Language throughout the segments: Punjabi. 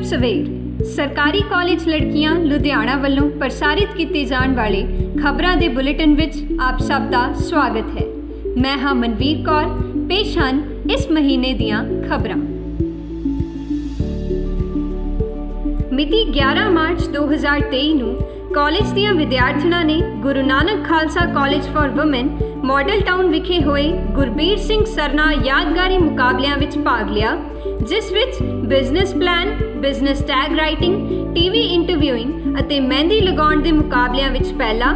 सवेर सरकारी कॉलेज लड़कियां लुधियाना ਵੱਲੋਂ प्रसारित ਕੀਤੇ ਜਾਣ ਵਾਲੇ ਖਬਰਾਂ ਦੇ ਬੁਲੇਟਿਨ ਵਿੱਚ ਆਪ ਸਭ ਦਾ ਸਵਾਗਤ ਹੈ। ਮੈਂ ਹਾਂ ਮਨਵੀਰ ਕੌਰ। ਪੇਸ਼ ਹਨ ਇਸ ਮਹੀਨੇ ਦੀਆਂ ਖਬਰਾਂ। ਮਿਤੀ 11 ਮਾਰਚ 2023 ਨੂੰ ਕਾਲਜ ਦੀਆਂ ਵਿਦਿਆਰਥਣਾਂ ਨੇ Guru Nanak Khalsa college for women Model Town ਵਿਖੇ ਹੋਏ ਗੁਰਬੀਰ ਸਿੰਘ ਸਰਨਾ ਯਾਦਗਾਰੀ ਮੁਕਾਬਲਿਆਂ ਵਿੱਚ ਭਾਗ ਲਿਆ, ਜਿਸ ਵਿੱਚ business plan, business tag writing, TV interviewing ਅਤੇ ਮਹਿੰਦੀ ਲਗਾਉਣ ਦੇ ਮੁਕਾਬਲਿਆਂ ਵਿੱਚ ਪਹਿਲਾ,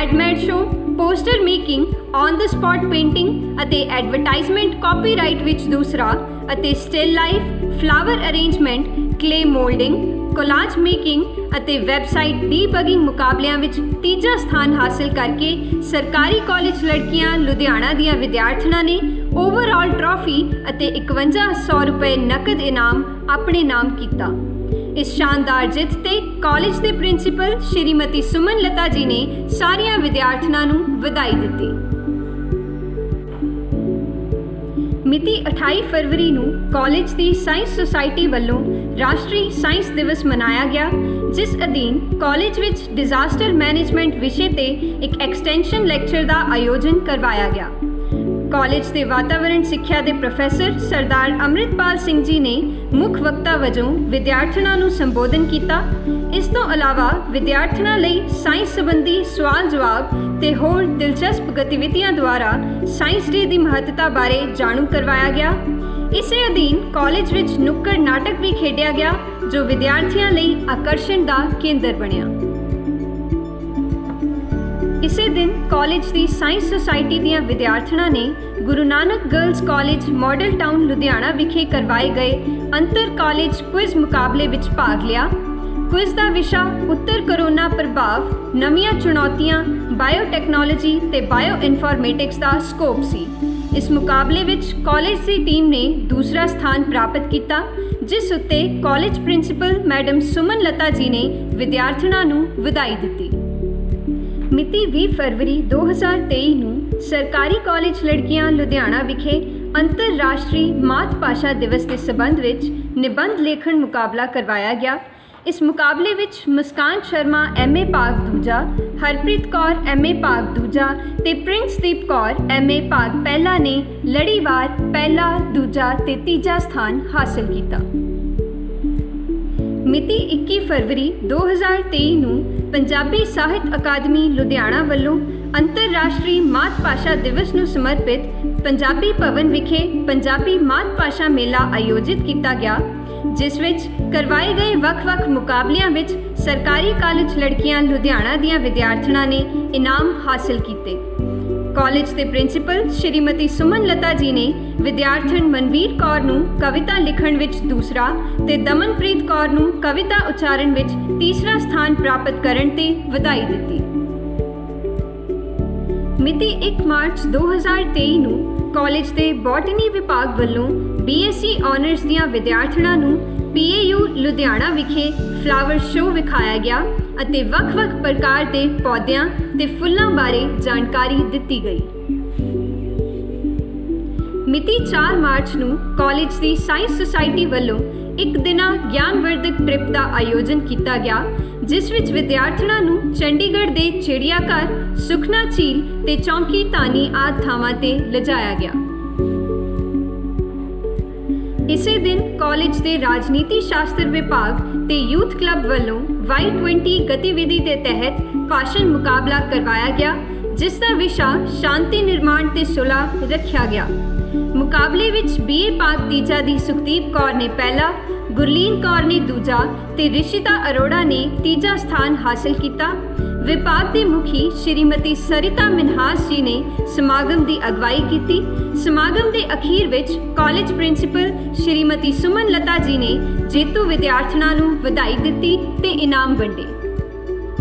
ad mad show, poster making, on the spot painting ਅਤੇ ਐਡਵਰਟਾਈਜ਼ਮੈਂਟ ਕਾਪੀਰਾਈਟ ਵਿੱਚ ਦੂਸਰਾ ਅਤੇ still life, flower arrangement, clay moulding, collage making ਅਤੇ ਵੈਬਸਾਈਟ ਡੀਬਗਿੰਗ ਮੁਕਾਬਲਿਆਂ ਵਿੱਚ ਤੀਜਾ ਸਥਾਨ ਹਾਸਿਲ ਕਰਕੇ ਸਰਕਾਰੀ ਕਾਲਜ ਲੜਕੀਆਂ ਲੁਧਿਆਣਾ ਦੀਆਂ ਵਿਦਿਆਰਥਣਾਂ ਨੇ ਓਵਰਆਲ ਟਰਾਫੀ ਅਤੇ 5100 ਰੁਪਏ ਨਕਦ ਇਨਾਮ ਆਪਣੇ ਨਾਮ ਕੀਤਾ। ਇਸ ਸ਼ਾਨਦਾਰ ਜਿੱਤ ਤੇ ਕਾਲਜ ਦੇ ਪ੍ਰਿੰਸੀਪਲ ਸ਼੍ਰੀਮਤੀ ਸੁਮਨ ਲਤਾ ਜੀ ਨੇ ਸਾਰੀਆਂ ਵਿਦਿਆਰਥਣਾਂ ਨੂੰ ਵਧਾਈ ਦਿੱਤੀ। ਮਿਤੀ 28 ਫਰਵਰੀ ਨੂੰ ਕਾਲਜ ਦੀ ਸਾਇੰਸ ਸੁਸਾਇਟੀ ਵੱਲੋਂ ਰਾਸ਼ਟਰੀ ਸਾਇੰਸ ਦਿਵਸ ਮਨਾਇਆ ਗਿਆ, ਜਿਸ ਅਧੀਨ ਕਾਲਜ ਵਿੱਚ ਡਿਜ਼ਾਸਟਰ ਮੈਨੇਜਮੈਂਟ ਵਿਸ਼ੇ ਤੇ ਇੱਕ ਐਕਸਟੈਂਸ਼ਨ ਲੈਕਚਰ ਦਾ ਆਯੋਜਨ ਕਰਵਾਇਆ ਗਿਆ। ਕਾਲਜ ਦੇ ਵਾਤਾਵਰਣ ਸਿੱਖਿਆ ਦੇ ਪ੍ਰੋਫੈਸਰ ਸਰਦਾਰ ਅੰਮ੍ਰਿਤਪਾਲ ਸਿੰਘ ਜੀ ਨੇ ਮੁੱਖ ਵਕਤਾ ਵਜੋਂ ਵਿਦਿਆਰਥਣਾਂ ਨੂੰ ਸੰਬੋਧਨ ਕੀਤਾ। ਇਸ ਤੋਂ ਇਲਾਵਾ ਵਿਦਿਆਰਥਣਾਂ ਲਈ ਸਾਇੰਸ ਸੰਬੰਧੀ ਸਵਾਲ ਜਵਾਬ ਤੇ ਹੋਰ ਦਿਲਚਸਪ ਗਤੀਵਿਧੀਆਂ ਦੁਆਰਾ ਸਾਇੰਸ ਡੇ ਦੀ ਮਹੱਤਤਾ ਬਾਰੇ ਜਾਣੂ ਕਰਵਾਇਆ ਗਿਆ। ਇਸੇ ਅਧੀਨ ਕਾਲਜ ਵਿੱਚ ਨੁੱਕੜ ਨਾਟਕ ਵੀ ਖੇਡਿਆ ਗਿਆ, ਜੋ ਵਿਦਿਆਰਥੀਆਂ ਲਈ ਆਕਰਸ਼ਣ ਦਾ ਕੇਂਦਰ ਬਣਿਆ। ਇਸੇ ਦਿਨ ਕਾਲਜ ਦੀ ਸਾਇੰਸ ਸੁਸਾਇਟੀ ਦੀਆਂ ਵਿਦਿਆਰਥਣਾਂ ਨੇ Guru Nanak girls college Model Town Ludhiana ਵਿਖੇ ਕਰਵਾਏ ਗਏ ਅੰਤਰ ਕਾਲਜ ਕੁਇਜ਼ ਮੁਕਾਬਲੇ ਵਿੱਚ ਭਾਗ ਲਿਆ। ਕੁਇਜ਼ ਦਾ ਵਿਸ਼ਾ ਉੱਤਰ ਕੋਰੋਨਾ ਪ੍ਰਭਾਵ, ਨਵੀਆਂ ਚੁਣੌਤੀਆਂ, ਬਾਇਓਟੈਕਨੋਲੋਜੀ ਤੇ ਬਾਇਓ ਇਨਫੋਰਮੈਟਿਕਸ ਦਾ ਸਕੋਪ ਸੀ। ਇਸ ਮੁਕਾਬਲੇ ਵਿੱਚ ਕਾਲਜ ਦੀ ਟੀਮ ਨੇ ਦੂਸਰਾ ਸਥਾਨ ਪ੍ਰਾਪਤ ਕੀਤਾ, ਜਿਸ ਉੱਤੇ ਕਾਲਜ ਪ੍ਰਿੰਸੀਪਲ ਮੈਡਮ ਸੁਮਨ ਲਤਾ ਜੀ ਨੇ ਵਿਦਿਆਰਥਣਾਂ ਨੂੰ ਵਧਾਈ ਦਿੱਤੀ। ਮਿਤੀ 20 ਫਰਵਰੀ 2023 ਨੂੰ ਸਰਕਾਰੀ ਕਾਲਜ ਲੜਕੀਆਂ ਲੁਧਿਆਣਾ ਵਿਖੇ ਅੰਤਰਰਾਸ਼ਟਰੀ ਮਾਤ ਭਾਸ਼ਾ ਦਿਵਸ ਦੇ ਸਬੰਧ ਵਿੱਚ ਨਿਬੰਧ ਲੇਖਣ ਮੁਕਾਬਲਾ ਕਰਵਾਇਆ ਗਿਆ। ਇਸ ਮੁਕਾਬਲੇ ਵਿੱਚ ਮੁਸਕਾਨ ਸ਼ਰਮਾ MA ਭਾਗ ਦੂਜਾ, ਹਰਪ੍ਰੀਤ ਕੌਰ MA ਭਾਗ ਦੂਜਾ ਤੇ ਪ੍ਰਿੰਸਦੀਪ ਕੌਰ MA ਭਾਗ ਪਹਿਲਾ ਨੇ ਲੜੀਵਾਰ ਪਹਿਲਾ, ਦੂਜਾ ਤੇ ਤੀਜਾ ਸਥਾਨ ਹਾਸਲ ਕੀਤਾ। ਮਿਤੀ 21 ਫਰਵਰੀ 2023 ਨੂੰ ਪੰਜਾਬੀ ਸਾਹਿਤ ਅਕਾਦਮੀ ਲੁਧਿਆਣਾ ਵੱਲੋਂ ਅੰਤਰਰਾਸ਼ਟਰੀ ਮਾਤ ਭਾਸ਼ਾ ਦਿਵਸ ਨੂੰ ਸਮਰਪਿਤ ਪੰਜਾਬੀ ਭਵਨ ਵਿਖੇ ਪੰਜਾਬੀ ਮਾਤ ਭਾਸ਼ਾ ਮੇਲਾ ਆਯੋਜਿਤ ਕੀਤਾ ਗਿਆ, ਜਿਸ ਵਿੱਚ ਕਰਵਾਏ ਗਏ ਵੱਖ-ਵੱਖ ਮੁਕਾਬਲਿਆਂ ਵਿੱਚ ਸਰਕਾਰੀ ਕਾਲਜ ਲੜਕੀਆਂ ਲੁਧਿਆਣਾ ਦੀਆਂ ਵਿਦਿਆਰਥਣਾਂ ਨੇ ਇਨਾਮ ਹਾਸਲ ਕੀਤੇ। ਕਾਲਜ ਦੇ ਪ੍ਰਿੰਸੀਪਲ ਸ਼੍ਰੀਮਤੀ ਸੁਮਨ ਲਤਾ ਜੀ ਨੇ ਵਿਦਿਆਰਥਣ ਮਨਵੀਰ ਕੌਰ ਨੂੰ ਕਵਿਤਾ ਲਿਖਣ ਵਿੱਚ ਦੂਸਰਾ ਤੇ ਦਮਨਪ੍ਰੀਤ ਕੌਰ ਨੂੰ ਕਵਿਤਾ ਉਚਾਰਨ ਵਿੱਚ ਤੀਸਰਾ ਸਥਾਨ ਪ੍ਰਾਪਤ ਕਰਨ ਤੇ ਵਧਾਈ ਦਿੱਤੀ। ਮਿਤੀ 1 ਮਾਰਚ 2023 ਨੂੰ ਕਾਲਜ ਦੇ ਬੋਟਨੀ ਵਿਭਾਗ ਵੱਲੋਂ BSc ਆਨਰਸ ਦੀਆਂ ਵਿਦਿਆਰਥਣਾਂ ਨੂੰ PAU ਲੁਧਿਆਣਾ ਵਿਖੇ ਫਲਾਵਰ ਸ਼ੋਅ ਵਿਖਾਇਆ ਗਿਆ ਅਤੇ ਵੱਖ-ਵੱਖ ਪ੍ਰਕਾਰ ਦੇ ਪੌਦਿਆਂ ਤੇ ਫੁੱਲਾਂ ਬਾਰੇ ਜਾਣਕਾਰੀ ਦਿੱਤੀ ਗਈ। ਮਿਤੀ 4 ਮਾਰਚ ਨੂੰ ਕਾਲਜ ਦੀ ਸਾਇੰਸ ਸੁਸਾਇਟੀ ਵੱਲੋਂ ਇੱਕ ਦਿਨਾ ਗਿਆਨਵਰਧਕ ਟ੍ਰਿਪ ਦਾ ਆਯੋਜਨ ਕੀਤਾ ਗਿਆ, ਜਿਸ ਵਿੱਚ ਵਿਦਿਆਰਥਣਾਂ ਨੂੰ ਚੰਡੀਗੜ੍ਹ ਦੇ ਚਿੜੀਆ ਘਰ, ਸੁਖਨਾ ਝੀਲ ਤੇ ਚੌਂਕੀ ਧਾਨੀ ਆਦਿ ਥਾਵਾਂ ਤੇ ਲਿਜਾਇਆ ਗਿਆ। ਇਸੇ ਦਿਨ ਕਾਲਜ ਦੇ ਰਾਜਨੀਤੀ ਸ਼ਾਸਤਰ ਵਿਭਾਗ ਤੇ ਯੂਥ ਕਲੱਬ ਵੱਲੋਂ Y20 ਗਤੀਵਿਧੀ ਦੇ ਤਹਿਤ ਭਾਸ਼ਣ ਮੁਕਾਬਲਾ ਕਰਵਾਇਆ ਗਿਆ, ਜਿਸ ਦਾ ਵਿਸ਼ਾ ਸ਼ਾਂਤੀ ਨਿਰਮਾਣ ਤੇ ਸੁਲਹ ਰੱਖਿਆ ਗਿਆ। ਮੁਕਾਬਲੇ ਵਿੱਚ BA ਭਾਗ ਤੀਜਾ ਦੀ ਸੁਖਦੀਪ ਕੌਰ ਨੇ ਪਹਿਲਾ, ਗੁਰਲੀਨ ਕੌਰ ਨੇ ਦੂਜਾ ਤੇ ਰਿਸ਼ਿਤਾ ਅਰੋੜਾ ਨੇ ਤੀਜਾ ਸਥਾਨ ਹਾਸਲ ਕੀਤਾ। ਵਿਭਾਗ ਦੇ ਮੁਖੀ ਸ਼੍ਰੀਮਤੀ ਸਰਿਤਾ ਮਿਨਹਾਸ ਜੀ ਨੇ ਸਮਾਗਮ ਦੀ ਅਗਵਾਈ ਕੀਤੀ। ਸਮਾਗਮ ਦੇ ਅਖੀਰ ਵਿੱਚ ਕਾਲਜ ਪ੍ਰਿੰਸੀਪਲ ਸ਼੍ਰੀਮਤੀ ਸੁਮਨ ਲਤਾ ਜੀ ਨੇ ਜੇਤੂ ਵਿਦਿਆਰਥਣਾਂ ਨੂੰ ਵਧਾਈ ਦਿੱਤੀ ਤੇ ਇਨਾਮ ਵੰਡੇ।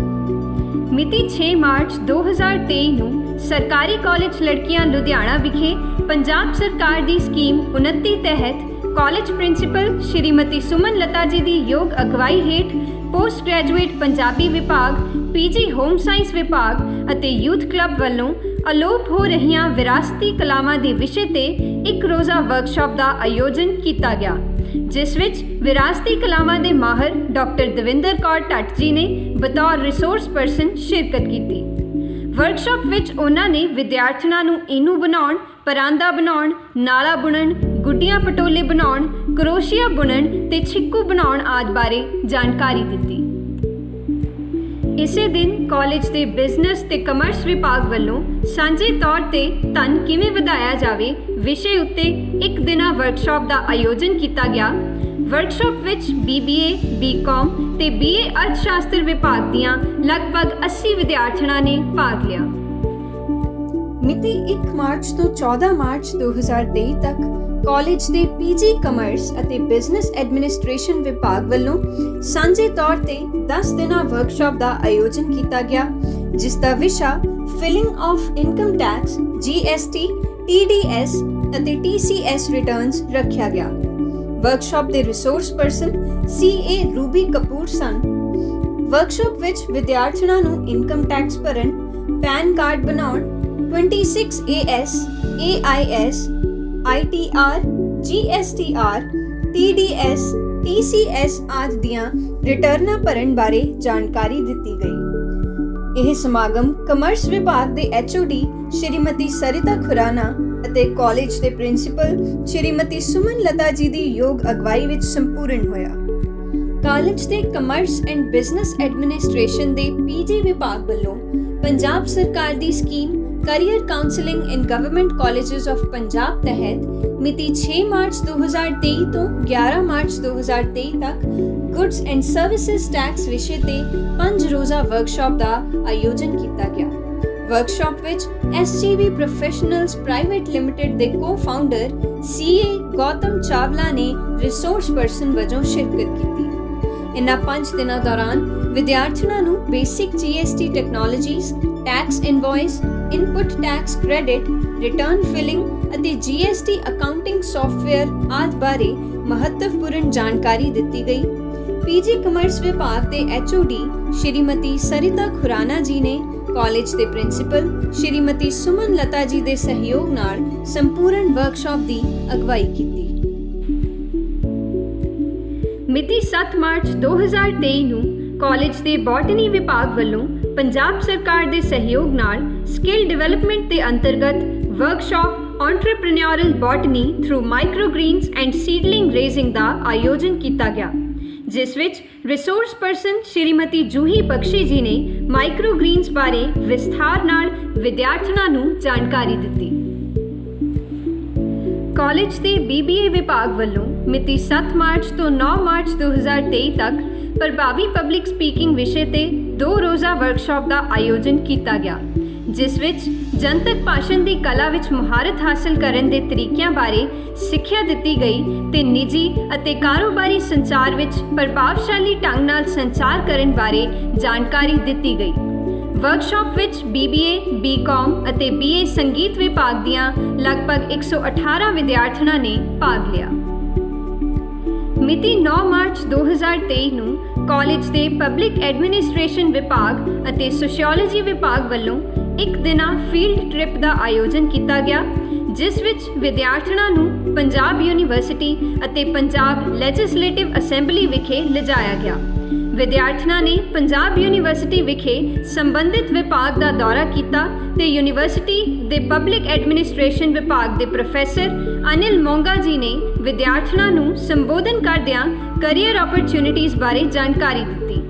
ਮਿਤੀ 6 ਮਾਰਚ 2023 ਨੂੰ ਸਰਕਾਰੀ ਕਾਲਜ ਲੜਕੀਆਂ ਲੁਧਿਆਣਾ ਵਿਖੇ ਪੰਜਾਬ ਸਰਕਾਰ ਦੀ ਸਕੀਮ 29 ਤਹਿਤ ਕਾਲਜ ਪ੍ਰਿੰਸੀਪਲ ਸ਼੍ਰੀਮਤੀ ਸੁਮਨ ਲਤਾ ਜੀ ਦੀ ਯੋਗ ਅਗਵਾਈ ਹੇਠ ਪੋਸਟ ਗ੍ਰੈਜੂਏਟ ਪੰਜਾਬੀ ਵਿਭਾਗ, PG ਹੋਮ ਸਾਇੰਸ ਵਿਭਾਗ ਅਤੇ ਯੂਥ ਕਲੱਬ ਵੱਲੋਂ ਅਲੋਪ ਹੋ ਰਹੀਆਂ ਵਿਰਾਸਤੀ ਕਲਾਵਾਂ ਦੇ ਵਿਸ਼ੇ ਤੇ ਇੱਕ ਰੋਜ਼ਾ ਵਰਕਸ਼ਾਪ ਦਾ ਆਯੋਜਨ ਕੀਤਾ ਗਿਆ। ਜਿਸ ਵਿੱਚ ਵਿਰਾਸਤੀ ਕਲਾਵਾਂ ਦੇ ਮਾਹਰ ਡਾਕਟਰ ਦਵਿੰਦਰ ਕੌਰ ਟੱਟ ਜੀ ਨੇ ਬਤੌਰ ਰਿਸੋਰਸ ਪਰਸਨ ਸ਼ਿਰਕਤ ਕੀਤੀ। ਵਰਕਸ਼ਾਪ ਵਿੱਚ ਉਹਨਾਂ ਨੇ ਵਿਦਿਆਰਥਣਾਂ ਨੂੰ ਈਨੂ ਬਣਾਉਣ, ਪਰਾਂਦਾ ਬਣਾਉਣ, ਨਾਲਾ ਬੁਣਨ, ਗੁੱਡੀਆਂ ਪਟੋਲੇ ਬਣਾਉਣ, ਕਰੋਸ਼ੀਆ ਬੁਣਨ ਤੇ ਛਿੱਕੂ ਬਣਾਉਣ ਆਦਿ ਬਾਰੇ ਜਾਣਕਾਰੀ ਦਿੱਤੀ। ਇਸੇ ਦਿਨ ਕਾਲਜ ਦੇ ਬਿਜ਼ਨਸ ਤੇ ਕਮਰਸ ਵਿਭਾਗ ਵੱਲੋਂ ਸਾਂਝੇ ਤੌਰ ਤੇ ਧਨ ਕਿਵੇਂ ਵਧਾਇਆ ਜਾਵੇ ਵਿਸ਼ੇ ਉੱਤੇ ਇੱਕ ਦਿਨਾ ਵਰਕਸ਼ਾਪ ਦਾ ਆਯੋਜਨ ਕੀਤਾ ਗਿਆ। ਵਰਕਸ਼ਾਪ ਵਿੱਚ BBA, BCom ਤੇ BA ਅਰਥ ਸ਼ਾਸਤਰ ਵਿਭਾਗ ਦੀਆਂ ਲਗਭਗ 80 ਵਿਦਿਆਰਥਣਾਂ ਨੇ ਭਾਗ ਲਿਆ। ਮਿਤੀ 1 ਮਾਰਚ ਤੋਂ 14 ਮਾਰਚ 2023 ਤੱਕ ਕਾਲਜ ਦੇ PG ਕਮਰਸ ਅਤੇ ਬਿਜ਼ਨਸ ਐਡਮਿਨਿਸਟ੍ਰੇਸ਼ਨ ਵਿਭਾਗ ਵੱਲੋਂ ਸਾਂਝੇ ਤੌਰ ਤੇ 10 ਦਿਨਾਂ ਵਰਕਸ਼ਾਪ ਦਾ ਆਯੋਜਨ ਕੀਤਾ ਗਿਆ, ਜਿਸ ਦਾ ਵਿਸ਼ਾ filing of income tax, GST, TDS ਅਤੇ TCS ਰਿਟਰਨਸ ਰੱਖਿਆ ਗਿਆ। ਵਰਕਸ਼ਾਪ ਦੇ resource person CA Ruby Kapoor ਸਨ। ਵਰਕਸ਼ਾਪ ਵਿੱਚ ਵਿਦਿਆਰਥਣਾਂ ਨੂੰ ਇਨਕਮ ਟੈਕਸ ਭਰਨ, ਪੈਨ ਕਾਰਡ ਬਣਾਉਣ, 26AS, AIS, ITR, GSTR, TDS, TCS ਆਦਿ ਦੀਆਂ ਰਿਟਰਨਾਂ ਭਰਨ ਬਾਰੇ ਜਾਣਕਾਰੀ ਦਿੱਤੀ ਗਈ। ਇਹ ਸਮਾਗਮ ਕਮਰਸ ਵਿਭਾਗ ਦੇ HOD ਸ਼੍ਰੀਮਤੀ ਸਰਿਤਾ ਖੁਰਾਨਾ ਅਤੇ ਕਾਲਜ ਦੇ ਪ੍ਰਿੰਸੀਪਲ ਸ਼੍ਰੀਮਤੀ ਸੁਮਨ ਲਤਾ ਜੀ ਦੀ ਯੋਗ ਅਗਵਾਈ ਵਿੱਚ ਸੰਪੂਰਨ ਹੋਇਆ। ਕਾਲਜ ਦੇ ਕਮਰਸ ਐਂਡ ਬਿਜ਼ਨਸ ਐਡਮਿਨਿਸਟ੍ਰੇਸ਼ਨ ਦੇ PG ਵਿਭਾਗ ਵੱਲੋਂ ਪੰਜਾਬ ਸਰਕਾਰ ਦੀ scheme career counselling in government colleges of Punjab ਤਹਿਤ ਮਿਤੀ 6 ਮਾਰਚ 2023 ਤੋਂ 11 ਮਾਰਚ 2023 ਤੱਕ ਗੁੱਡਸ ਐਂਡ ਸਰਵਿਸਿਜ਼ ਟੈਕਸ ਵਿਸ਼ੇ ਤੇ 5 ਰੋਜ਼ਾ ਵਰਕਸ਼ਾਪ ਦਾ ਆਯੋਜਨ ਕੀਤਾ ਗਿਆ। ਵਰਕਸ਼ਾਪ ਵਿੱਚ SGV ਪ੍ਰੋਫੈਸ਼ਨਲਸ ਪ੍ਰਾਈਵੇਟ ਲਿਮਟਿਡ ਦੇ ਕੋ-ਫਾਊਂਡਰ CA ਗੌਤਮ ਚਾਵਲਾ ਨੇ ਰਿਸੋਰਸ ਪਰਸਨ ਵਜੋਂ ਸ਼ਿਰਕਤ ਕੀਤੀ। ਇਨ੍ਹਾਂ 5 ਦਿਨਾਂ ਦੌਰਾਨ ਵਿਦਿਆਰਥਣਾਂ ਨੂੰ basic GST technologies, tax invoice, input tax credit, return filing ਅਤੇ GST ਅਕਾਊਂਟਿੰਗ ਸੌਫਟਵੇਅਰ ਆਦਿ ਬਾਰੇ ਮਹੱਤਵਪੂਰਨ ਜਾਣਕਾਰੀ ਦਿੱਤੀ ਗਈ। PG ਕਮਰਸ ਵਿਭਾਗ ਦੇ HOD ਸ਼੍ਰੀਮਤੀ ਸਰਿਤਾ ਖੁਰਾਨਾ ਜੀ ਨੇ ਕਾਲਜ ਦੇ ਪ੍ਰਿੰਸੀਪਲ ਸ਼੍ਰੀਮਤੀ ਸੁਮਨ ਲਤਾ ਜੀ ਦੇ ਸਹਿਯੋਗ ਨਾਲ ਸੰਪੂਰਨ ਵਰਕਸ਼ਾਪ ਦੀ ਅਗਵਾਈ ਕੀਤੀ। ਮਿਤੀ 7 ਮਾਰਚ 2023 ਨੂੰ ਕਾਲਜ ਦੇ ਬੋਟਨੀ ਵਿਭਾਗ ਵੱਲੋਂ ਪੰਜਾਬ ਸਰਕਾਰ ਦੇ ਸਹਿਯੋਗ ਨਾਲ ਸਕਿੱਲ ਡਿਵੈਲਪਮੈਂਟ ਦੇ ਅੰਤਰਗਤ workshop entrepreneurial botany through microgreens and seedling raising ਦਾ ਆਯੋਜਨ ਕੀਤਾ ਗਿਆ, ਜਿਸ ਵਿੱਚ ਰਿਸੋਰਸ ਪਰਸਨ ਸ਼੍ਰੀਮਤੀ ਜੂਹੀ ਬਖਸ਼ੀ ਜੀ ਨੇ ਮਾਈਕਰੋਗ੍ਰੀਨਸ ਬਾਰੇ ਵਿਸਥਾਰ ਨਾਲ ਵਿਦਿਆਰਥਣਾਂ ਨੂੰ ਜਾਣਕਾਰੀ ਦਿੱਤੀ। ਕਾਲਜ ਦੇ BBA ਵਿਭਾਗ ਵੱਲੋਂ ਮਿਤੀ 7 ਮਾਰਚ ਤੋਂ 9 ਮਾਰਚ 2023 ਤੱਕ ਪ੍ਰਭਾਵੀ ਪਬਲਿਕ ਸਪੀਕਿੰਗ ਵਿਸ਼ੇ ਤੇ 2 ਰੋਜ਼ਾ ਵਰਕਸ਼ਾਪ ਦਾ ਆਯੋਜਨ ਕੀਤਾ ਗਿਆ, ਜਿਸ ਵਿੱਚ ਜਨਤਕ ਭਾਸ਼ਣ ਦੀ ਕਲਾ ਵਿੱਚ ਮੁਹਾਰਤ ਹਾਸਲ ਕਰਨ ਦੇ ਤਰੀਕਿਆਂ ਬਾਰੇ ਸਿੱਖਿਆ ਦਿੱਤੀ ਗਈ ਤੇ ਨਿੱਜੀ ਅਤੇ ਕਾਰੋਬਾਰੀ ਸੰਚਾਰ ਵਿੱਚ ਪ੍ਰਭਾਵਸ਼ਾਲੀ ਢੰਗ ਨਾਲ ਸੰਚਾਰ ਕਰਨ ਬਾਰੇ ਜਾਣਕਾਰੀ ਦਿੱਤੀ ਗਈ। ਵਰਕਸ਼ਾਪ ਵਿੱਚ BBA, BCom ਅਤੇ BA ਸੰਗੀਤ ਵਿਭਾਗ ਦੀਆਂ ਲਗਭਗ 118 ਵਿਦਿਆਰਥਣਾਂ ਨੇ ਭਾਗ ਲਿਆ। ਮਿਤੀ 9 ਮਾਰਚ 2023 ਨੂੰ ਕਾਲਜ ਦੇ ਪਬਲਿਕ ਐਡਮਿਨਿਸਟ੍ਰੇਸ਼ਨ ਵਿਭਾਗ ਅਤੇ ਸੋਸ਼ੀਓਲੋਜੀ ਵਿਭਾਗ ਵੱਲੋਂ ਇੱਕ ਦਿਨਾ ਫੀਲਡ ਟ੍ਰਿਪ ਦਾ ਆਯੋਜਨ ਕੀਤਾ ਗਿਆ, ਜਿਸ ਵਿੱਚ ਵਿਦਿਆਰਥਣਾਂ ਨੂੰ ਪੰਜਾਬ ਯੂਨੀਵਰਸਿਟੀ ਅਤੇ ਪੰਜਾਬ ਲੈਜਿਸਲੇਟਿਵ ਅਸੈਂਬਲੀ ਵਿਖੇ ਲਿਜਾਇਆ ਗਿਆ। ਵਿਦਿਆਰਥਣਾਂ ਨੇ ਪੰਜਾਬ ਯੂਨੀਵਰਸਿਟੀ ਵਿਖੇ ਸੰਬੰਧਿਤ ਵਿਭਾਗ ਦਾ ਦੌਰਾ ਕੀਤਾ ਤੇ ਯੂਨੀਵਰਸਿਟੀ ਦੇ ਪਬਲਿਕ ਐਡਮਿਨਿਸਟ੍ਰੇਸ਼ਨ ਵਿਭਾਗ ਦੇ ਪ੍ਰੋਫੈਸਰ ਅਨਿਲ ਮੋਂਗਾ ਜੀ ਨੇ ਵਿਦਿਆਰਥਣਾਂ ਨੂੰ ਸੰਬੋਧਨ ਕਰਦਿਆਂ ਕੈਰੀਅਰ ਓਪਰਚੁਨਿਟੀਜ਼ ਬਾਰੇ ਜਾਣਕਾਰੀ ਦਿੱਤੀ।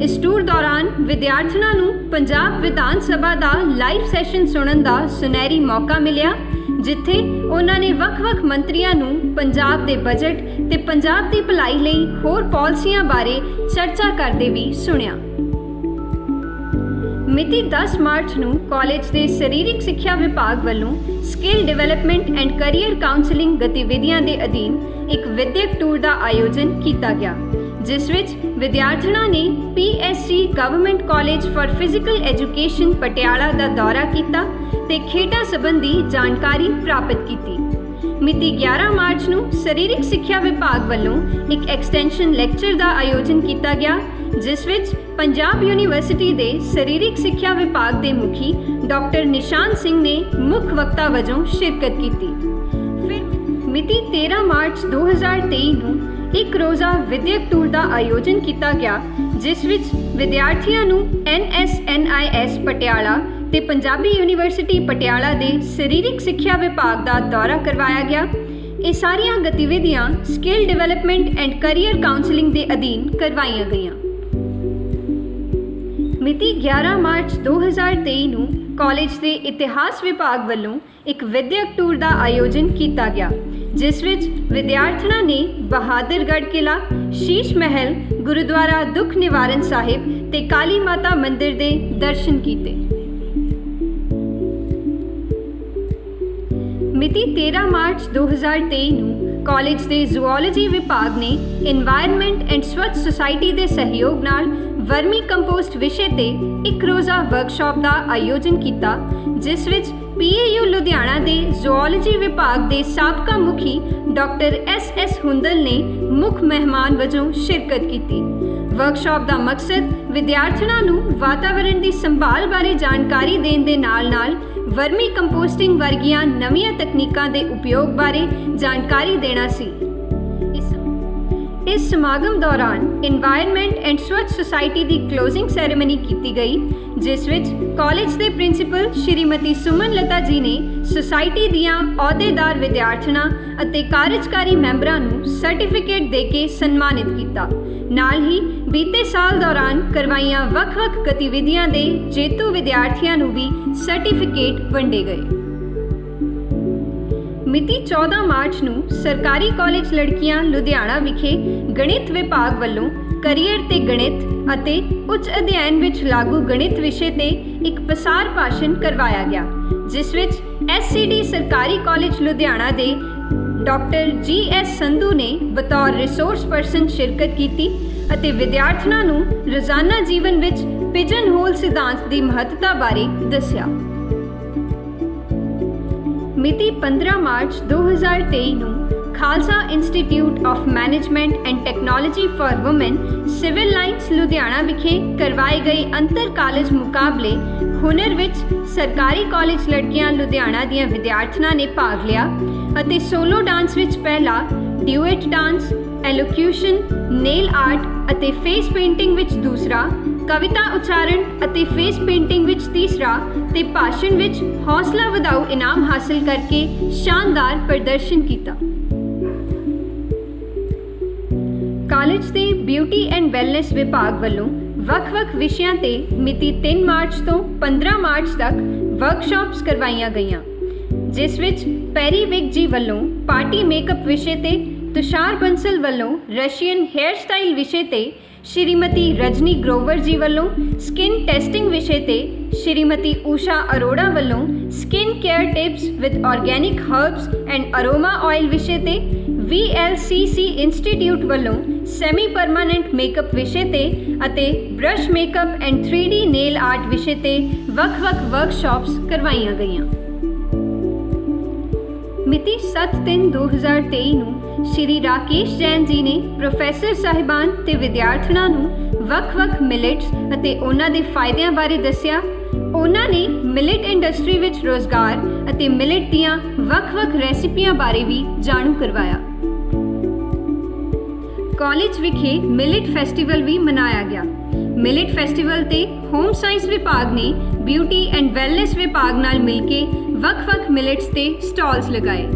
ਇਸ ਟੂਰ ਦੌਰਾਨ ਵਿਦਿਆਰਥਣਾਂ ਨੂੰ ਪੰਜਾਬ ਵਿਧਾਨ ਸਭਾ ਦਾ ਲਾਈਵ ਸੈਸ਼ਨ ਸੁਣਨ ਦਾ ਸੁਨਹਿਰੀ ਮੌਕਾ ਮਿਲਿਆ, ਜਿੱਥੇ ਉਹਨਾਂ ਨੇ ਵੱਖ-ਵੱਖ ਮੰਤਰੀਆਂ ਨੂੰ ਪੰਜਾਬ ਦੇ ਬਜਟ ਤੇ ਪੰਜਾਬ ਦੀ ਭਲਾਈ ਲਈ ਹੋਰ ਪਾਲਿਸੀਆਂ ਬਾਰੇ ਚਰਚਾ ਕਰਦੇ ਵੀ ਸੁਣਿਆ। ਮਿਤੀ 10 ਮਾਰਚ ਨੂੰ ਕਾਲਜ ਦੇ ਸਰੀਰਕ ਸਿੱਖਿਆ ਵਿਭਾਗ ਵੱਲੋਂ skill development and career counselling ਗਤੀਵਿਧੀਆਂ ਦੇ ਅਧੀਨ ਇੱਕ ਵਿਦਿਅਕ ਟੂਰ ਦਾ ਆਯੋਜਨ ਕੀਤਾ ਗਿਆ, ਜਿਸ ਵਿੱਚ ਵਿਦਿਆਰਥਣਾਂ ਨੇ PSG government college for physical education Patiala ਦਾ ਦੌਰਾ ਕੀਤਾ ਤੇ ਖੇਡਾਂ ਸੰਬੰਧੀ ਜਾਣਕਾਰੀ ਪ੍ਰਾਪਤ ਕੀਤੀ। ਮਿਤੀ 11 ਮਾਰਚ ਨੂੰ ਸਰੀਰਕ ਸਿੱਖਿਆ ਵਿਭਾਗ ਵੱਲੋਂ ਇੱਕ ਐਕਸਟੈਂਸ਼ਨ ਲੈਕਚਰ ਦਾ ਆਯੋਜਨ ਕੀਤਾ ਗਿਆ, ਜਿਸ ਵਿੱਚ ਪੰਜਾਬ ਯੂਨੀਵਰਸਿਟੀ ਦੇ ਸਰੀਰਕ ਸਿੱਖਿਆ ਵਿਭਾਗ ਦੇ ਮੁਖੀ ਡਾਕਟਰ ਨਿਸ਼ਾਨ ਸਿੰਘ ਨੇ ਮੁੱਖ ਵਕਤਾ ਵਜੋਂ ਸ਼ਿਰਕਤ ਕੀਤੀ। ਫਿਰ ਮਿਤੀ 13 ਮਾਰਚ 2023 ਨੂੰ ਇੱਕ ਰੋਜ਼ਾ ਵਿਦਿਅਕ ਟੂਰ ਦਾ ਆਯੋਜਨ ਕੀਤਾ ਗਿਆ, ਜਿਸ ਵਿੱਚ ਵਿਦਿਆਰਥੀਆਂ ਨੂੰ NSNIS ਪਟਿਆਲਾ ਤੇ ਪੰਜਾਬੀ ਯੂਨੀਵਰਸਿਟੀ ਪਟਿਆਲਾ ਦੇ ਸਰੀਰਕ ਸਿੱਖਿਆ ਵਿਭਾਗ ਦਾ ਦੌਰਾ ਕਰਵਾਇਆ ਗਿਆ। ਇਹ ਸਾਰੀਆਂ ਗਤੀਵਿਧੀਆਂ skill development and career counselling ਦੇ ਅਧੀਨ ਕਰਵਾਈਆਂ ਗਈਆਂ। ਮਿਤੀ 11 ਮਾਰਚ 2023 ਨੂੰ ਕਾਲਜ ਦੇ ਇਤਿਹਾਸ ਵਿਭਾਗ ਵੱਲੋਂ ਇੱਕ ਵਿਦਿਅਕ ਟੂਰ ਦਾ ਆਯੋਜਨ ਕੀਤਾ ਗਿਆ, ਜਿਸ ਵਿੱਚ ਵਿਦਿਆਰਥਣਾਂ ਨੇ ਬਹਾਦਰਗੜ੍ਹ ਕਿਲ੍ਹਾ, ਸ਼ੀਸ਼ ਮਹਿਲ, ਗੁਰਦੁਆਰਾ ਦੁੱਖ ਨਿਵਾਰਨ ਸਾਹਿਬ ਤੇ ਕਾਲੀ ਮਾਤਾ ਮੰਦਿਰ ਦੇ ਦਰਸ਼ਨ ਕੀਤੇ। ਮਿਤੀ 13 ਮਾਰਚ 2023 ਨੂੰ ਕਾਲਜ ਦੇ ਜ਼ੂਓਲੋਜੀ ਵਿਭਾਗ ਨੇ ਇਨਵਾਇਰਨਮੈਂਟ ਐਂਡ ਸਵੱਛ ਸੁਸਾਇਟੀ ਦੇ ਸਹਿਯੋਗ ਨਾਲ ਵਰਮੀ ਕੰਪੋਸਟ ਵਿਸ਼ੇ ਤੇ ਇੱਕ ਰੋਜ਼ਾ ਵਰਕਸ਼ਾਪ ਦਾ ਆਯੋਜਨ ਕੀਤਾ, ਜਿਸ ਵਿੱਚ PAU ਲੁਧਿਆਣਾ ਦੇ ਜ਼ੂਓਲੋਜੀ ਵਿਭਾਗ ਦੇ ਸਾਬਕਾ ਮੁਖੀ ਡਾਕਟਰ SS ਹੁੰਦਲ ਨੇ ਮੁੱਖ ਮਹਿਮਾਨ ਵਜੋਂ ਸ਼ਿਰਕਤ ਕੀਤੀ। ਵਰਕਸ਼ਾਪ ਦਾ ਮਕਸਦ ਵਿਦਿਆਰਥਣਾਂ ਨੂੰ ਵਾਤਾਵਰਣ ਦੀ ਸੰਭਾਲ ਬਾਰੇ ਜਾਣਕਾਰੀ ਦੇਣ ਦੇ ਨਾਲ-ਨਾਲ ਵਰਮੀ ਕੰਪੋਸਟਿੰਗ ਵਰਗੀਆਂ ਨਵੀਆਂ ਤਕਨੀਕਾਂ ਦੇ ਉਪਯੋਗ ਬਾਰੇ ਜਾਣਕਾਰੀ ਦੇਣਾ ਸੀ। ਇਸ ਸਮਾਗਮ ਦੌਰਾਨ environment and Swachh society the closing ceremony ਕੀਤੀ ਗਈ, ਜਿਸ ਵਿੱਚ ਕਾਲਜ ਦੇ ਪ੍ਰਿੰਸੀਪਲ ਸ਼੍ਰੀਮਤੀ ਸੁਮਨ ਲਤਾ ਜੀ ਨੇ ਸੁਸਾਇਟੀ ਦੀਆਂ ਅਹੁਦੇਦਾਰ ਵਿਦਿਆਰਥਣਾਂ ਅਤੇ ਕਾਰਜਕਾਰੀ ਮੈਂਬਰਾਂ ਨੂੰ ਸਰਟੀਫਿਕੇਟ ਦੇ ਕੇ ਸਨਮਾਨਿਤ ਕੀਤਾ। ਨਾਲ ਹੀ ਬੀਤੇ ਸਾਲ ਦੌਰਾਨ ਕਰਵਾਈਆਂ ਵੱਖ-ਵੱਖ ਗਤੀਵਿਧੀਆਂ ਦੇ ਜੇਤੂ ਵਿਦਿਆਰਥੀਆਂ ਨੂੰ ਵੀ ਸਰਟੀਫਿਕੇਟ ਵੰਡੇ ਗਏ। ਮਿਤੀ 14 ਮਾਰਚ ਨੂੰ ਸਰਕਾਰੀ ਕਾਲਜ ਲੜਕੀਆਂ ਲੁਧਿਆਣਾ ਵਿਖੇ ਗਣਿਤ ਵਿਭਾਗ ਵੱਲੋਂ ਕਰੀਅਰ ਤੇ ਗਣਿਤ ਅਤੇ ਉੱਚ ਅਧਿਐਨ ਵਿੱਚ ਲਾਗੂ ਗਣਿਤ ਵਿਸ਼ੇ ਤੇ ਇੱਕ ਪਸਾਰ ਭਾਸ਼ਣ ਕਰਵਾਇਆ ਗਿਆ, ਜਿਸ ਵਿੱਚ SCD ਸਰਕਾਰੀ ਕਾਲਜ ਲੁਧਿਆਣਾ ਦੇ ਡਾਕਟਰ GS ਸੰਧੂ ਨੇ ਬਤੌਰ ਰਿਸੋਰਸ ਪਰਸਨ ਸ਼ਿਰਕਤ ਕੀਤੀ ਅਤੇ ਵਿਦਿਆਰਥਣਾਂ ਨੂੰ ਰੋਜ਼ਾਨਾ ਜੀਵਨ ਵਿੱਚ ਪਿਜਨ ਹੋਲ ਸਿਧਾਂਤ ਦੀ ਮਹੱਤਤਾ ਬਾਰੇ ਦੱਸਿਆ। ਮਿਤੀ 15 ਮਾਰਚ 2023 ਨੂੰ Khalsa institute of management and technology for woman civil lines Ludhiana ਵਿਖੇ ਕਰਵਾਏ ਗਏ ਅੰਤਰ ਕਾਲਜ ਮੁਕਾਬਲੇ ਹੁਨਰ ਵਿੱਚ ਸਰਕਾਰੀ ਕਾਲਜ ਲੜਕੀਆਂ ਲੁਧਿਆਣਾ ਦੀਆਂ ਵਿਦਿਆਰਥਣਾਂ ਨੇ ਭਾਗ ਲਿਆ ਅਤੇ ਸੋਲੋ ਡਾਂਸ ਵਿੱਚ ਪਹਿਲਾ, ਡਿਊਇਟ ਡਾਂਸ, ਐਲੋਕਿਊਸ਼ਨ, ਨੇਲ ਆਰਟ ਅਤੇ ਫੇਸ ਪੇਂਟਿੰਗ ਵਿੱਚ ਦੂਸਰਾ, ਕਵਿਤਾ ਉਚਾਰਨ ਅਤੇ ਫੇਸ ਪੇਂਟਿੰਗ ਵਿੱਚ ਤੀਸਰਾ ਤੇ ਭਾਸ਼ਣ ਵਿੱਚ ਹੌਸਲਾ ਵਧਾਊ ਇਨਾਮ ਹਾਸਲ ਕਰਕੇ ਸ਼ਾਨਦਾਰ ਪ੍ਰਦਰਸ਼ਨ ਕੀਤਾ। ਕਾਲਜ ਦੇ ਬਿਊਟੀ ਐਂਡ ਵੈਲਨੈਸ ਵਿਭਾਗ ਵੱਲੋਂ ਵੱਖ-ਵੱਖ ਵਿਸ਼ਿਆਂ ਤੇ ਮਿਤੀ 3 ਮਾਰਚ ਤੋਂ 15 ਮਾਰਚ ਤੱਕ ਵਰਕਸ਼ਾਪਸ ਕਰਵਾਈਆਂ ਗਈਆਂ, ਜਿਸ ਵਿੱਚ ਪੈਰੀ ਵਿਗ ਜੀ ਵੱਲੋਂ ਪਾਰਟੀ ਮੇਕਅਪ ਵਿਸ਼ੇ ਤੇ, ਤੁਸ਼ਾਰ ਬੰਸਲ ਵੱਲੋਂ ਰਸ਼ੀਅਨ ਹੇਅਰ ਸਟਾਈਲ ਵਿਸ਼ੇ ਤੇ, ਸ਼੍ਰੀਮਤੀ ਰਜਨੀ ਗਰੋਵਰ ਜੀ ਵੱਲੋਂ ਸਕਿਨ ਟੈਸਟਿੰਗ ਵਿਸ਼ੇ ਤੇ, ਸ਼੍ਰੀਮਤੀ ਊਸ਼ਾ ਅਰੋੜਾ ਵੱਲੋਂ skin care tips with organic herbs and aroma oil ਵਿਸ਼ੇ ਤੇ, VLCC ਇੰਸਟੀਚਿਊਟ ਵੱਲੋਂ ਸੈਮੀ ਪਰਮਾਨੈਂਟ ਮੇਕਅਪ ਵਿਸ਼ੇ ਤੇ ਅਤੇ brush makeup and 3D nail art ਵਿਸ਼ੇ ਤੇ ਵੱਖ-ਵੱਖ ਵਰਕਸ਼ਾਪਸ ਕਰਵਾਈਆਂ ਗਈਆਂ। ਮਿਤੀ 7/3/2023 ਨੂੰ ਸ਼੍ਰੀ ਰਾਕੇਸ਼ ਜੈਨ ਜੀ ਨੇ ਪ੍ਰੋਫੈਸਰ ਸਾਹਿਬਾਨ ਤੇ ਵਿਦਿਆਰਥਣਾਂ ਨੂੰ ਵੱਖ-ਵੱਖ ਮਿਲਟਸ ਅਤੇ ਉਹਨਾਂ ਦੇ ਫਾਇਦਿਆਂ ਬਾਰੇ ਦੱਸਿਆ। ਉਹਨਾਂ ਨੇ ਮਿਲਟ ਇੰਡਸਟਰੀ ਵਿੱਚ ਰੋਜ਼ਗਾਰ ਅਤੇ ਮਿਲਟ ਦੀਆਂ ਵੱਖ-ਵੱਖ ਰੈਸਿਪੀਆਂ ਬਾਰੇ ਵੀ ਜਾਣੂ ਕਰਵਾਇਆ। ਕਾਲਜ ਵਿਖੇ ਮਿਲਟ ਫੈਸਟੀਵਲ ਵੀ ਮਨਾਇਆ ਗਿਆ। ਮਿਲਟ ਫੈਸਟੀਵਲ ਤੇ ਹੋਮ ਸਾਇੰਸ ਵਿਭਾਗ ਨੇ ਬਿਊਟੀ ਐਂਡ ਵੈਲਨੈਸ ਵਿਭਾਗ ਨਾਲ ਮਿਲ ਕੇ ਵੱਖ-ਵੱਖ ਮਿਲਟਸ ਤੇ ਸਟਾਲਸ ਲਗਾਏ।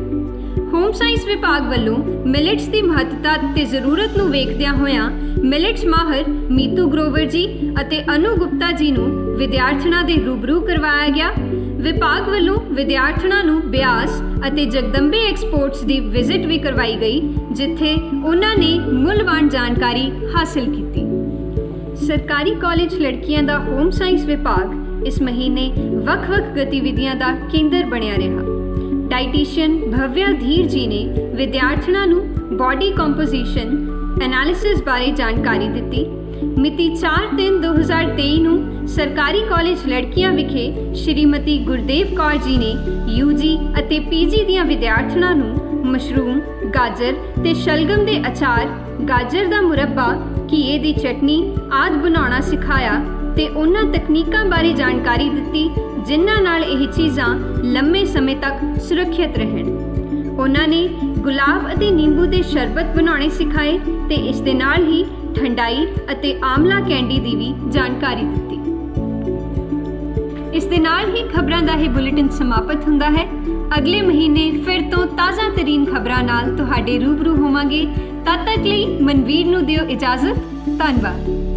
ਹੋਮ ਸਾਇੰਸ ਵਿਭਾਗ ਵੱਲੋਂ ਮਿਲਟਸ ਦੀ ਮਹੱਤਤਾ ਤੇ ਜ਼ਰੂਰਤ ਨੂੰ ਵੇਖਦਿਆਂ ਹੋਇਆਂ ਮਿਲਟਸ ਮਾਹਰ ਮੀਤੂ ਗਰੋਵਰ ਜੀ ਅਤੇ ਅਨੂ ਗੁਪਤਾ ਜੀ ਨੂੰ ਵਿਦਿਆਰਥਣਾਂ ਦੇ ਰੂਬਰੂ ਕਰਵਾਇਆ ਗਿਆ। ਵਿਭਾਗ ਵੱਲੋਂ ਵਿਦਿਆਰਥਣਾਂ ਨੂੰ ਬਿਆਸ ਅਤੇ ਜਗਦੰਬੇ ਐਕਸਪੋਰਟਸ ਦੀ ਵਿਜ਼ਿਟ ਵੀ ਕਰਵਾਈ ਗਈ, ਜਿੱਥੇ ਉਹਨਾਂ ਨੇ ਮੁੱਲਵਾਨ ਜਾਣਕਾਰੀ ਹਾਸਲ ਕੀਤੀ। ਸਰਕਾਰੀ ਕਾਲਜ ਲੜਕੀਆਂ ਦਾ ਹੋਮ ਸਾਇੰਸ ਵਿਭਾਗ ਇਸ ਮਹੀਨੇ ਵੱਖ-ਵੱਖ ਗਤੀਵਿਧੀਆਂ ਦਾ ਕੇਂਦਰ ਬਣਿਆ ਰਿਹਾ। ਡਾਈਟੀਸ਼ੀਅਨ ਭਵਿਆ ਧੀਰ ਜੀ ਨੇ ਵਿਦਿਆਰਥਣਾਂ ਨੂੰ ਬਾਡੀ ਕੰਪੋਜੀਸ਼ਨ ਐਨਾਲਿਸਿਸ ਬਾਰੇ ਜਾਣਕਾਰੀ ਦਿੱਤੀ। ਮਿਤੀ 4/3/2023 ਨੂੰ ਸਰਕਾਰੀ ਕਾਲਜ ਲੜਕੀਆਂ ਵਿਖੇ ਸ਼੍ਰੀਮਤੀ ਗੁਰਦੇਵ ਕੌਰ ਜੀ ਨੇ UG ਅਤੇ PG ਦੀਆਂ ਵਿਦਿਆਰਥਣਾਂ ਨੂੰ ਮਸ਼ਰੂਮ, ਗਾਜਰ ਤੇ ਸ਼ਲਗਮ ਦੇ ਅਚਾਰ, ਗਾਜਰ ਦਾ ਮੁਰੱਬਾ, ਘੀਏ ਦੀ ਚਟਨੀ ਆਦਿ ਬਣਾਉਣਾ ਸਿਖਾਇਆ ਤੇ ਉਹਨਾਂ ਤਕਨੀਕਾਂ ਬਾਰੇ ਜਾਣਕਾਰੀ ਦਿੱਤੀ ਜਿਨ੍ਹਾਂ ਨਾਲ ਇਹ ਚੀਜ਼ਾਂ ਲੰਮੇ ਸਮੇਂ ਤੱਕ ਸੁਰੱਖਿਅਤ ਰਹਿਣ। ਉਹਨਾਂ ਨੇ ਗੁਲਾਬ ਅਤੇ ਨਿੰਬੂ ਦੇ ਸ਼ਰਬਤ ਬਣਾਉਣੇ ਸਿਖਾਏ ਤੇ ਇਸ ਦੇ ਨਾਲ ਹੀ ਠੰਡਾਈ ਅਤੇ ਆਮਲਾ ਕੈਂਡੀ ਦੀ ਵੀ ਜਾਣਕਾਰੀ ਦਿੱਤੀ। ਇਸ ਦੇ ਨਾਲ ਹੀ ਖਬਰਾਂ ਦਾ ਇਹ ਬੁਲੇਟਿਨ ਸਮਾਪਤ ਹੁੰਦਾ ਹੈ। ਅਗਲੇ ਮਹੀਨੇ ਫਿਰ ਤੋਂ ਤਾਜ਼ਾ ਤਰੀਨ ਖਬਰਾਂ ਨਾਲ ਤੁਹਾਡੇ ਰੂਬਰੂ ਹੋਵਾਂਗੇ। ਤਦ ਤੱਕ ਲਈ ਮਨਵੀਰ ਨੂੰ ਦਿਓ ਇਜਾਜ਼ਤ। ਧੰਨਵਾਦ।